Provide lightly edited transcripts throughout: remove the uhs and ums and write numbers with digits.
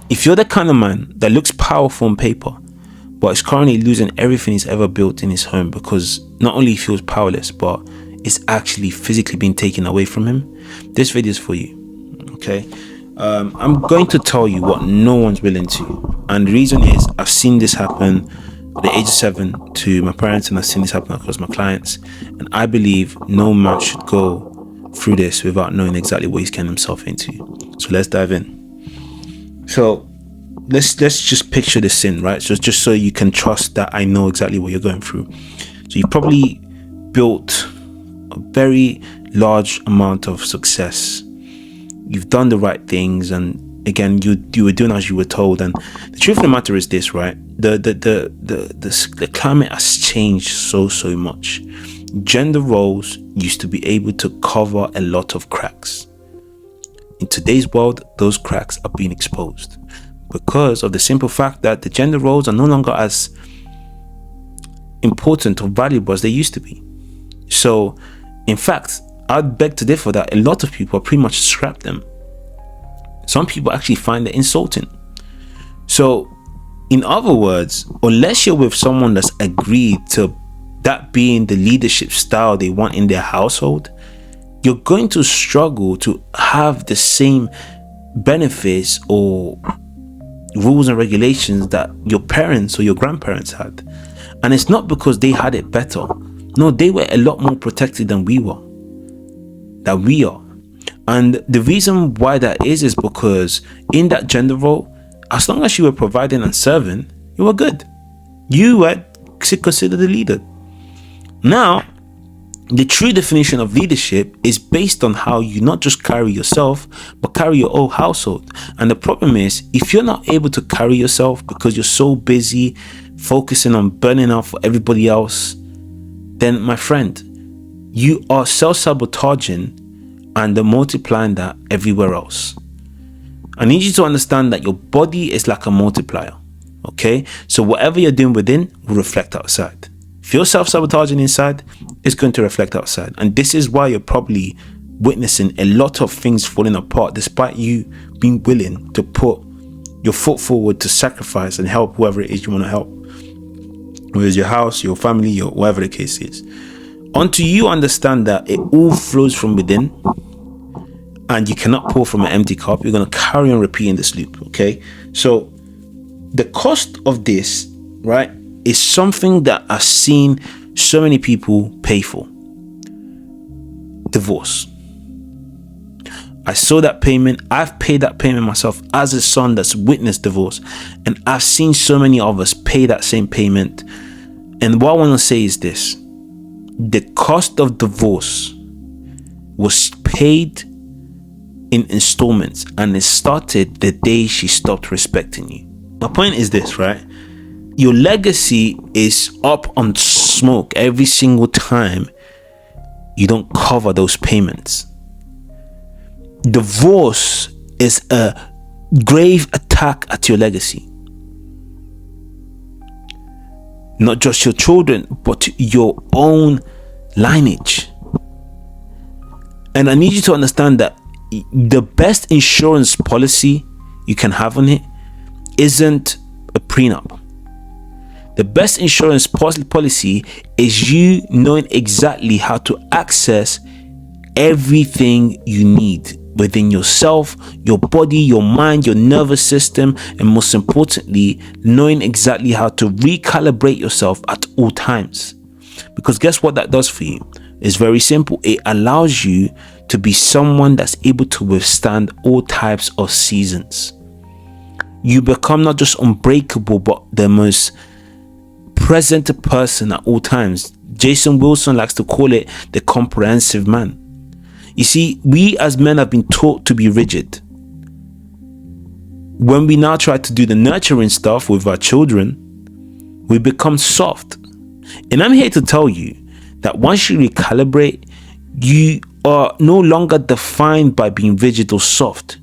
If you're the kind of man that looks powerful on paper, but is currently losing everything he's ever built in his home because not only he feels powerless, but it's actually physically being taken away from him, this video is for you. Okay, I'm going to tell you what no one's willing to, and the reason is I've seen this happen at the age of 7 to my parents, and I've seen this happen across my clients, and I believe no man should go through this without knowing exactly what he's getting himself into. So let's dive in. So let's just picture this in, right? So just so you can trust that I know exactly what you're going through. So you've probably built a very large amount of success. You've done the right things, and again, you were doing as you were told. And the truth of the matter is this, right? The climate has changed so much. Gender roles used to be able to cover a lot of cracks. In today's world, those cracks are being exposed because of the simple fact that the gender roles are no longer as important or valuable as they used to be. So, in fact, I'd beg to differ that a lot of people pretty much scrap them. Some people actually find it insulting. So, in other words, unless you're with someone that's agreed to that being the leadership style they want in their household, you're going to struggle to have the same benefits or rules and regulations that your parents or your grandparents had. And it's not because they had it better. No, they were a lot more protected than we are. And the reason why that is because in that gender role, as long as you were providing and serving, you were good. You were considered the leader. Now, the true definition of leadership is based on how you not just carry yourself, but carry your whole household. And the problem is, if you're not able to carry yourself because you're so busy focusing on burning out for everybody else, then my friend, you are self-sabotaging and multiplying that everywhere else. I need you to understand that your body is like a multiplier. Okay? So whatever you're doing within will reflect outside. If you're self-sabotaging inside, it's going to reflect outside. And this is why you're probably witnessing a lot of things falling apart, despite you being willing to put your foot forward to sacrifice and help whoever it is you want to help. Whether it's your house, your family, or whatever the case is. Until you understand that it all flows from within, and you cannot pour from an empty cup, you're going to carry on repeating this loop, okay? So the cost of this, right, is something that I've seen so many people pay for. Divorce. I saw that payment. I've paid that payment myself as a son that's witnessed divorce. And I've seen so many of us pay that same payment. And what I want to say is this. The cost of divorce was paid in installments, and it started the day she stopped respecting you. My point is this, right? Your legacy is up on smoke every single time you don't cover those payments. Divorce is a grave attack at your legacy. Not just your children, but your own lineage. And I need you to understand that the best insurance policy you can have on it isn't a prenup. The best insurance policy is you knowing exactly how to access everything you need within yourself, your body, your mind, your nervous system, and most importantly, knowing exactly how to recalibrate yourself at all times. Because guess what that does for you? It's very simple. It allows you to be someone that's able to withstand all types of seasons. You become not just unbreakable, but the most present person at all times. Jason Wilson likes to call it the comprehensive man. You see, we as men have been taught to be rigid. When we now try to do the nurturing stuff with our children, we become soft. And I'm here to tell you that once you recalibrate, you are no longer defined by being rigid or soft.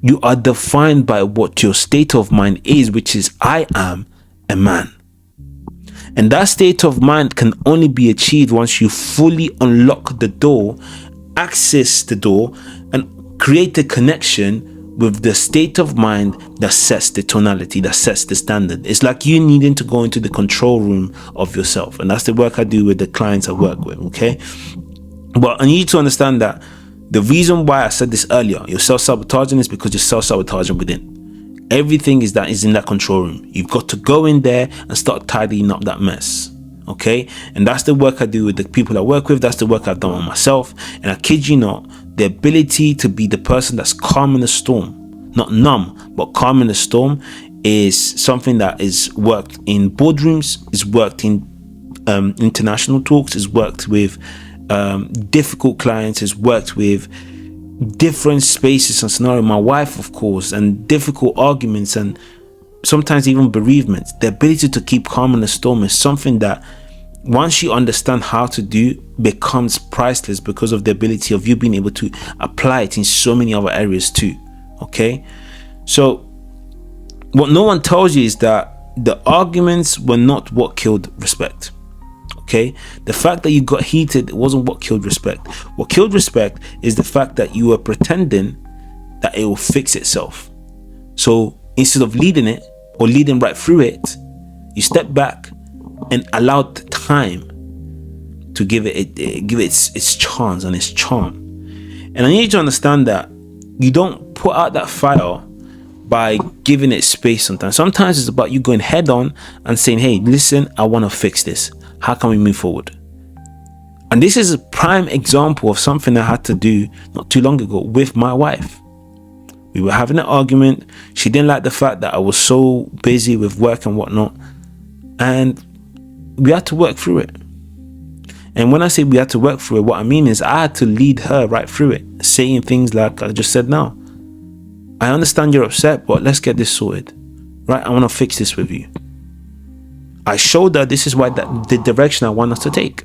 You are defined by what your state of mind is, which is, I am a man. And that state of mind can only be achieved once you fully unlock the door, access the door, and create a connection with the state of mind that sets the tonality, that sets the standard. It's like you needing to go into the control room of yourself. And that's the work I do with the clients I work with, okay? But I need you to understand that the reason why I said this earlier, you're self-sabotaging, is because you're self-sabotaging within. Everything is in that control room. You've got to go in there and start tidying up that mess. Okay, and that's the work I do with the people I work with. That's the work I've done on myself. And I kid you not, the ability to be the person that's calm in the storm, not numb, but calm in the storm, is something that is worked in boardrooms, is worked in international talks, is worked with difficult clients, is worked with different spaces and scenarios. My wife, of course, and difficult arguments and sometimes even bereavement. The ability to keep calm in the storm is something that, once you understand how to do, becomes priceless because of the ability of you being able to apply it in so many other areas too. Okay, so what no one tells you is that the arguments were not what killed respect. Okay, the fact that you got heated, it wasn't what killed respect. What killed respect is the fact that you were pretending that it will fix itself. So instead of leading it or leading right through it, you step back and allowed time to give it its chance and its charm. And I need you to understand that you don't put out that fire by giving it space. Sometimes it's about you going head on and saying, hey, listen, I want to fix this. How can we move forward? And this is a prime example of something I had to do not too long ago with my wife. We were having an argument. She didn't like the fact that I was so busy with work and whatnot. And we had to work through it. And when I say we had to work through it, what I mean is I had to lead her right through it, saying things like I just said now. I understand you're upset, but let's get this sorted. Right? I want to fix this with you. I showed her this is the direction I want us to take.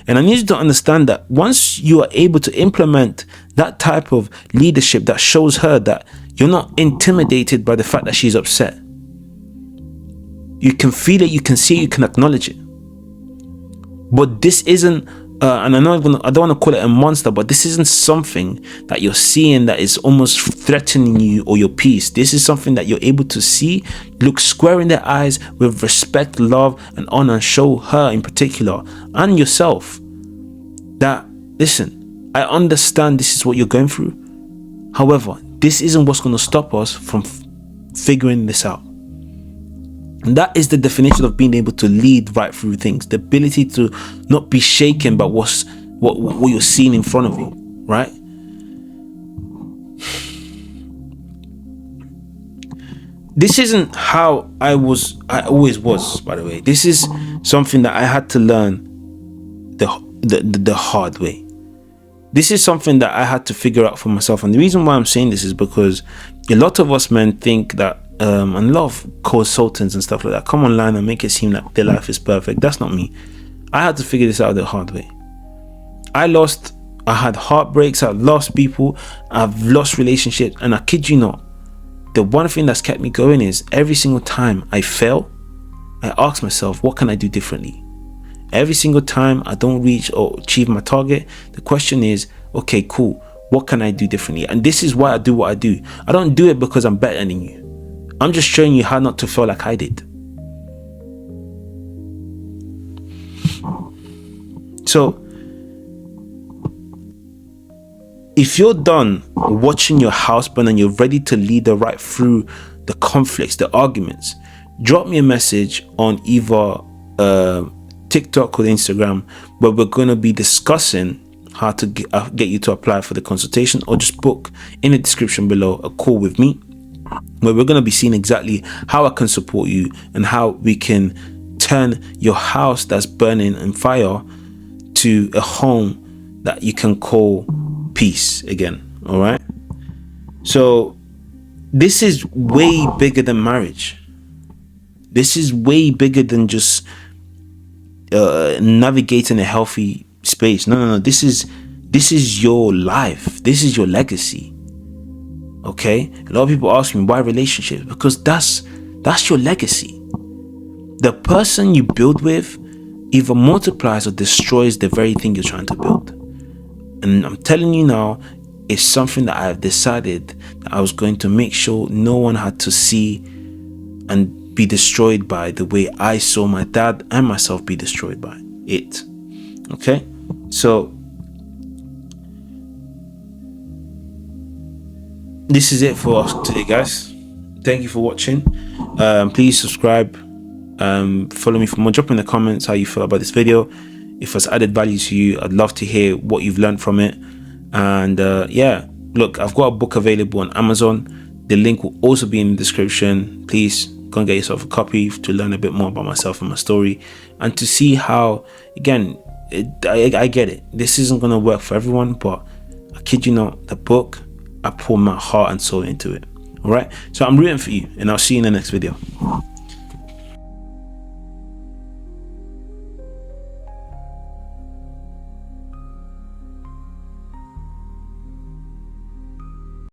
And I need you to understand that once you are able to implement that type of leadership that shows her that you're not intimidated by the fact that she's upset. You can feel it, you can see it, you can acknowledge it. But this isn't, and I don't want to call it a monster, but this isn't something that you're seeing that is almost threatening you or your peace. This is something that you're able to see, look square in their eyes with respect, love, and honor, and show her in particular and yourself that, listen, I understand this is what you're going through. However, this isn't what's going to stop us from figuring this out. And that is the definition of being able to lead right through things. The ability to not be shaken by what you're seeing in front of you, right? This isn't how I always was, by the way. This is something that I had to learn the hard way. This is something that I had to figure out for myself. And the reason why I'm saying this is because a lot of us men think that and a lot of consultants and stuff like that come online and make it seem like their life is perfect. That's not me. I had to figure this out the hard way. I had heartbreaks, I've lost people, I've lost relationships, and I kid you not, the one thing that's kept me going is every single time I fail, I ask myself, what can I do differently? Every single time I don't reach or achieve my target, the question is, okay, cool, what can I do differently? And this is why I do what I do. I don't do it because I'm better than you. I'm just showing you how not to feel like I did. So, if you're done watching your house burn and you're ready to lead her right through the conflicts, the arguments, drop me a message on either TikTok or Instagram, where we're going to be discussing how to get you to apply for the consultation, or just book in the description below a call with me, where we're going to be seeing exactly how I can support you and how we can turn your house that's burning in fire to a home that you can call peace again. All right. So this is way bigger than marriage. This is way bigger than just navigating a healthy space. No. This is your life. This is your legacy. Okay, a lot of people ask me why relationships, because that's your legacy. The person you build with either multiplies or destroys the very thing you're trying to build. And I'm telling you now, is something that I've decided that I was going to make sure no one had to see and be destroyed by the way I saw my dad and myself be destroyed by it. Okay, so this is it for us today, guys. Thank you for watching. Please subscribe, follow me for more. Drop in the comments how you feel about this video. If it's added value to you, I'd love to hear what you've learned from it. And yeah, look, I've got a book available on Amazon. The link will also be in the description. Please go and get yourself a copy to learn a bit more about myself and my story, and to see how, again, I get it, this isn't going to work for everyone, but I kid you not, the book, I pour my heart and soul into it. All right, so I'm rooting for you, and I'll see you in the next video.